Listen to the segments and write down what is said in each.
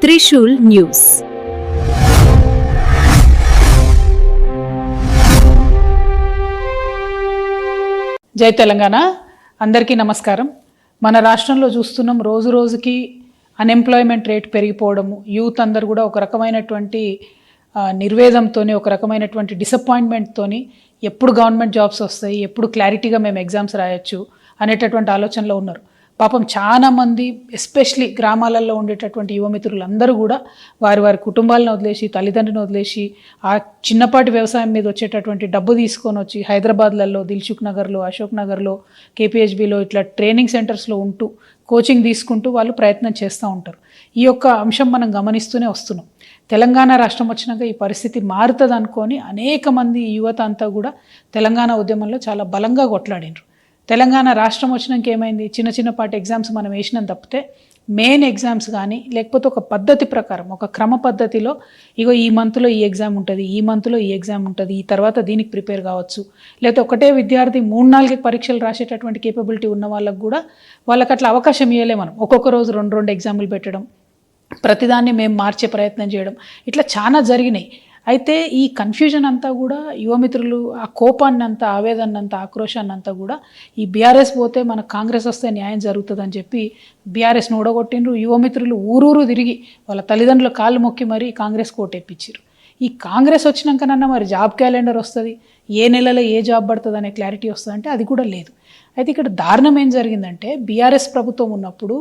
Trishul news. జై తెలంగాణ. అందరికీ నమస్కారం. మన రాష్ట్రంలో చూస్తున్నాం రోజు రోజుకి అన్ఎంప్లాయ్మెంట్ రేట్ పెరిగిపోవడము, యూత్ అందరు కూడా ఒక రకమైనటువంటి నిర్వేదంతోని, ఒక రకమైనటువంటి డిసప్పాయింట్మెంట్తోని ఎప్పుడు గవర్నమెంట్ జాబ్స్ వస్తాయి, ఎప్పుడు క్లారిటీగా మేము ఎగ్జామ్స్ రాయొచ్చు అనేటటువంటి ఆలోచనలో ఉన్నారు. పాపం చాలామంది ఎస్పెషలీ గ్రామాలలో ఉండేటటువంటి యువమిత్రులు అందరూ కూడా వారి వారి కుటుంబాలను వదిలేసి, తల్లిదండ్రులను వదిలేసి, ఆ చిన్నపాటి వ్యవసాయం మీద వచ్చేటటువంటి డబ్బు తీసుకొని వచ్చి హైదరాబాద్లలో, దిల్సుఖ్ నగర్లో, అశోక్ నగర్లో, కేపీహెచ్బిలో ఇట్లా ట్రైనింగ్ సెంటర్స్లో ఉంటూ కోచింగ్ తీసుకుంటూ వాళ్ళు ప్రయత్నం చేస్తూ ఉంటారు. ఈ యొక్క అంశం మనం గమనిస్తూనే వస్తున్నాం. తెలంగాణ రాష్ట్రం వచ్చినాక ఈ పరిస్థితి మారుతుంది అనుకొని అనేక మంది యువత అంతా కూడా తెలంగాణ ఉద్యమంలో చాలా బలంగా కొట్లాడినారు. తెలంగాణ రాష్ట్రం వచ్చినాక ఏమైంది, చిన్న చిన్నపాటి ఎగ్జామ్స్ మనం వేసినాం తప్పితే మెయిన్ ఎగ్జామ్స్ కానీ లేకపోతే ఒక పద్ధతి ప్రకారం, ఒక క్రమ పద్ధతిలో ఇగో ఈ మంత్లో ఈ ఎగ్జామ్ ఉంటుంది, ఈ మంత్లో ఈ ఎగ్జామ్ ఉంటుంది, ఈ తర్వాత దీనికి ప్రిపేర్ కావచ్చు, లేకపోతే ఒకటే విద్యార్థి 3-4 పరీక్షలు రాసేటటువంటి కేపబిలిటీ ఉన్న వాళ్ళకు కూడా వాళ్ళకి అట్లా అవకాశం ఇవ్వలే. మనం ఒక్కొక్క రోజు 2 ఎగ్జాములు పెట్టడం, ప్రతిదాన్ని మేము మార్చే ప్రయత్నం చేయడం, ఇట్లా చాలా జరిగినాయి. అయితే ఈ కన్ఫ్యూజన్ అంతా కూడా యువమిత్రులు ఆ కోపాన్ని అంతా, ఆవేదనంతా, ఆక్రోశాన్ని అంతా కూడా ఈ బీఆర్ఎస్ పోతే మన కాంగ్రెస్ వస్తే న్యాయం జరుగుతుందని చెప్పి బీఆర్ఎస్ను ఓడగొట్టిండ్రు. యువమిత్రులు ఊరూరు తిరిగి వాళ్ళ తల్లిదండ్రుల కాళ్ళు మొక్కి మరీ కాంగ్రెస్ కోటెప్పించారు. ఈ కాంగ్రెస్ వచ్చినాకనన్నా మరి జాబ్ క్యాలెండర్ వస్తుంది, ఏ నెలలో ఏ జాబ్ పడుతుంది అనే క్లారిటీ వస్తుందంటే అది కూడా లేదు. అయితే ఇక్కడ దారుణం ఏం జరిగిందంటే, బీఆర్ఎస్ ప్రభుత్వం ఉన్నప్పుడు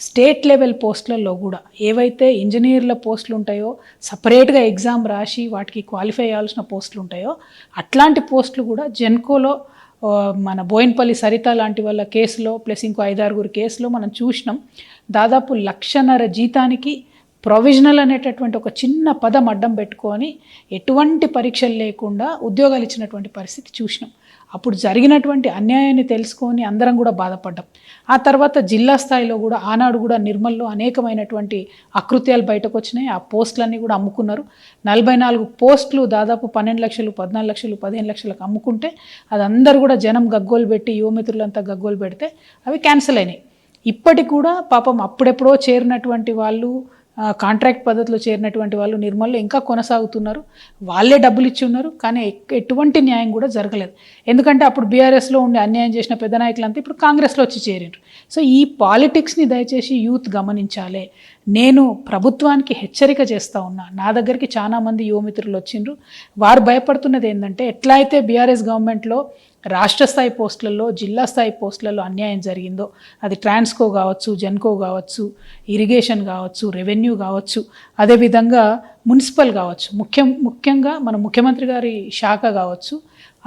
స్టేట్ లెవెల్ పోస్టులలో కూడా ఏవైతే ఇంజనీర్ల పోస్టులు ఉంటాయో, సపరేట్గా ఎగ్జామ్ రాసి వాటికి క్వాలిఫై అయ్యాల్సిన పోస్టులు ఉంటాయో అట్లాంటి పోస్టులు కూడా జెన్కోలో మన బోయిన్పల్లి సరిత లాంటి వాళ్ళ కేసులో ప్లస్ ఇంకో 5-6 కేసులో మనం చూసినాం. దాదాపు 1,50,000 జీతానికి ప్రొవిజనల్ అనేటటువంటి ఒక చిన్న పదం అడ్డం పెట్టుకొని ఎటువంటి పరీక్షలు లేకుండా ఉద్యోగాలు ఇచ్చినటువంటి పరిస్థితి చూసినాం. అప్పుడు జరిగినటువంటి అన్యాయాన్ని తెలుసుకొని అందరం కూడా బాధపడ్డాం. ఆ తర్వాత జిల్లా స్థాయిలో కూడా ఆనాడు కూడా నిర్మల్లో అనేకమైనటువంటి అకృత్యాలు బయటకు వచ్చినాయి. ఆ పోస్టులన్నీ కూడా అమ్ముకున్నారు. 44 పోస్టులు దాదాపు 12 లక్షలు, 14 లక్షలు, 15 లక్షలకు అమ్ముకుంటే అది అందరూ కూడా జనం గగ్గోలు పెట్టి, యువమిత్రులంతా గగ్గోలు పెడితే అవి క్యాన్సిల్ అయినాయి. ఇప్పటికి కూడా పాపం అప్పుడెప్పుడో చేరినటువంటి వాళ్ళు, కాంట్రాక్ట్ పద్ధతిలో చేరినటువంటి వాళ్ళు నిర్మల్లో ఇంకా కొనసాగుతున్నారు. వాళ్ళే డబ్బులు ఇచ్చి ఉన్నారు, కానీ ఎటువంటి న్యాయం కూడా జరగలేదు. ఎందుకంటే అప్పుడు బీఆర్ఎస్లో ఉండి అన్యాయం చేసిన పెద్ద నాయకులంతా ఇప్పుడు కాంగ్రెస్లో వచ్చి చేరిండ్రు. సో ఈ పాలిటిక్స్ని దయచేసి యూత్ గమనించాలి. నేను ప్రభుత్వానికి హెచ్చరిక చేస్తూ ఉన్నా. నా దగ్గరికి చాలామంది యువమిత్రులు వచ్చిండ్రు. వారు భయపడుతున్నది ఏంటంటే, ఎట్లా అయితే బీఆర్ఎస్ గవర్నమెంట్లో రాష్ట్ర స్థాయి పోస్టులలో, జిల్లా స్థాయి పోస్టులలో అన్యాయం జరిగిందో, అది ట్రాన్స్కో కావచ్చు, జెన్కో కావచ్చు, ఇరిగేషన్ కావచ్చు, రెవెన్యూ కావచ్చు, అదేవిధంగా మున్సిపల్ కావచ్చు, ముఖ్యంగా మన ముఖ్యమంత్రి గారి శాఖ కావచ్చు,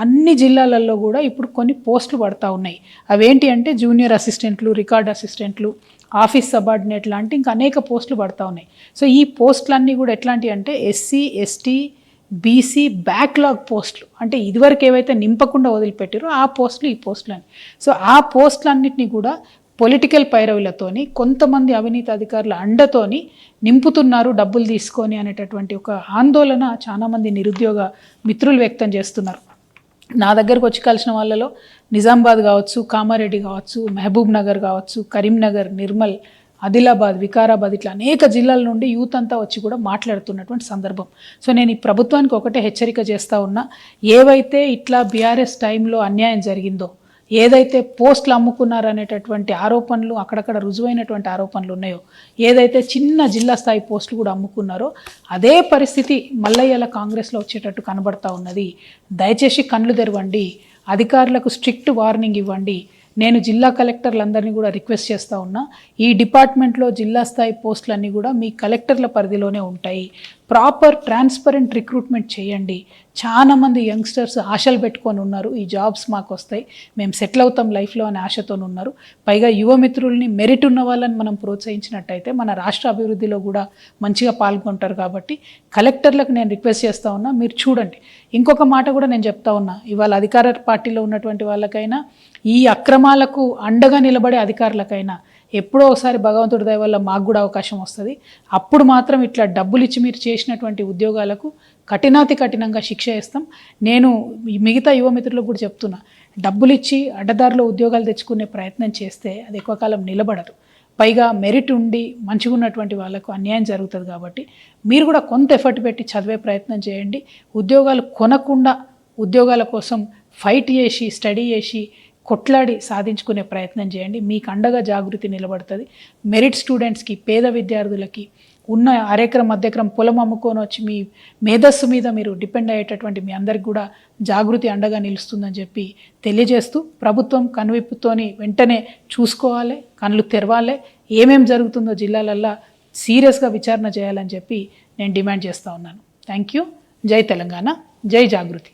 అన్ని జిల్లాలలో కూడా ఇప్పుడు కొన్ని పోస్టులు పడతా ఉన్నాయి. అవేంటి అంటే జూనియర్ అసిస్టెంట్లు, రికార్డ్ అసిస్టెంట్లు, ఆఫీస్ సబార్డినేట్ లాంటి ఇంకా అనేక పోస్టులు పడతా ఉన్నాయి. సో ఈ పోస్టులన్నీ కూడా ఎట్లాంటివి అంటే ఎస్సీ, ఎస్టీ, బీసీ బ్యాక్లాగ్ పోస్టులు, అంటే ఇదివరకు ఏవైతే నింపకుండా వదిలిపెట్టారో ఆ పోస్టులు, ఈ పోస్టులు అని. సో ఆ పోస్టులన్నింటినీ కూడా పొలిటికల్ పైరవులతోని, కొంతమంది అవినీతి అధికారుల అండతోని నింపుతున్నారు డబ్బులు తీసుకొని అనేటటువంటి ఒక ఆందోళన చాలామంది నిరుద్యోగ మిత్రులు వ్యక్తం చేస్తున్నారు. నా దగ్గరకు వచ్చి కలిసిన వాళ్ళలో నిజామాబాద్ కావచ్చు, కామారెడ్డి కావచ్చు, మహబూబ్ నగర్ కావచ్చు, కరీంనగర్, నిర్మల్, ఆదిలాబాద్, వికారాబాద్, ఇట్లా అనేక జిల్లాల నుండి యూత్ అంతా వచ్చి కూడా మాట్లాడుతున్నటువంటి సందర్భం. సో నేను ఈ ప్రభుత్వానికి ఒకటే హెచ్చరిక చేస్తూ ఉన్నా. ఏవైతే ఇట్లా బీఆర్ఎస్ టైంలో అన్యాయం జరిగిందో, ఏదైతే పోస్టులు అమ్ముకున్నారనేటటువంటి ఆరోపణలు, అక్కడక్కడ రుజువైనటువంటి ఆరోపణలు ఉన్నాయో, ఏదైతే చిన్న జిల్లా స్థాయి పోస్టులు కూడా అమ్ముకున్నారో అదే పరిస్థితి మల్లయ్యల కాంగ్రెస్లో వచ్చేటట్టు కనబడతా ఉన్నది. దయచేసి కళ్ళు తెరవండి, అధికారులకు స్ట్రిక్ట్ వార్నింగ్ ఇవ్వండి. నేను జిల్లా కలెక్టర్లందరినీ కూడా రిక్వెస్ట్ చేస్తూ ఉన్నా, ఈ డిపార్ట్మెంట్లో జిల్లా స్థాయి పోస్టులన్నీ కూడా మీ కలెక్టర్ల పరిధిలోనే ఉంటాయి. ప్రాపర్ ట్రాన్స్పరెంట్ రిక్రూట్మెంట్ చేయండి. చాలామంది యంగ్స్టర్స్ ఆశలు పెట్టుకొని ఉన్నారు, ఈ జాబ్స్ మాకు వస్తాయి, మేము సెటిల్ అవుతాం లైఫ్లో అనే ఆశతో ఉన్నారు. పైగా యువమిత్రుల్ని, మెరిట్ ఉన్న వాళ్ళని మనం ప్రోత్సహించినట్టయితే మన రాష్ట్ర అభివృద్ధిలో కూడా మంచిగా పాల్గొంటారు. కాబట్టి కలెక్టర్లకు నేను రిక్వెస్ట్ చేస్తూ ఉన్నా, మీరు చూడండి. ఇంకొక మాట కూడా నేను చెప్తా ఉన్నా, ఇవాళ అధికార పార్టీలో ఉన్నటువంటి వాళ్ళకైనా, ఈ అక్రమాలకు అండగా నిలబడే అధికారులకైనా ఎప్పుడో ఒకసారి భగవంతుడి దయ వల్ల మాకు కూడా అవకాశం వస్తుంది. అప్పుడు మాత్రం ఇట్లా డబ్బులు ఇచ్చి మీరు చేసినటువంటి ఉద్యోగాలకు కఠినాతి కఠినంగా శిక్ష వేస్తాం. నేను మిగతా యువమిత్రులకు కూడా చెప్తున్నా, డబ్బులు ఇచ్చి అడ్డదారిలో ఉద్యోగాలు తెచ్చుకునే ప్రయత్నం చేస్తే అది ఎక్కువ కాలం నిలబడదు. పైగా మెరిట్ ఉండి మంచిగా ఉన్నటువంటి వాళ్ళకు అన్యాయం జరుగుతుంది. కాబట్టి మీరు కూడా కొంత ఎఫర్ట్ పెట్టి చదివే ప్రయత్నం చేయండి. ఉద్యోగాలు కొనకుండా ఉద్యోగాల కోసం ఫైట్ చేసి స్టడీ చేసి కొట్లాడి సాధించుకునే ప్రయత్నం చేయండి. మీకు అండగా జాగృతి నిలబడుతుంది. మెరిట్ స్టూడెంట్స్కి, పేద విద్యార్థులకి ఉన్న అరెకరం మధ్యక్రమం పొలం అమ్ముకొని వచ్చి మీ మేధస్సు మీద మీరు డిపెండ్ అయ్యేటటువంటి మీ అందరికి కూడా జాగృతి అండగా నిలుస్తుందని చెప్పి తెలియజేస్తూ, ప్రభుత్వం కనువిప్పుతోని వెంటనే చూసుకోవాలి, కళ్ళు తెరవాలి, ఏమేం జరుగుతుందో జిల్లాలల్లో సీరియస్గా విచారణ చేయాలని చెప్పి నేను డిమాండ్ చేస్తూ ఉన్నాను. Thank you. జై తెలంగాణ, జై జాగృతి.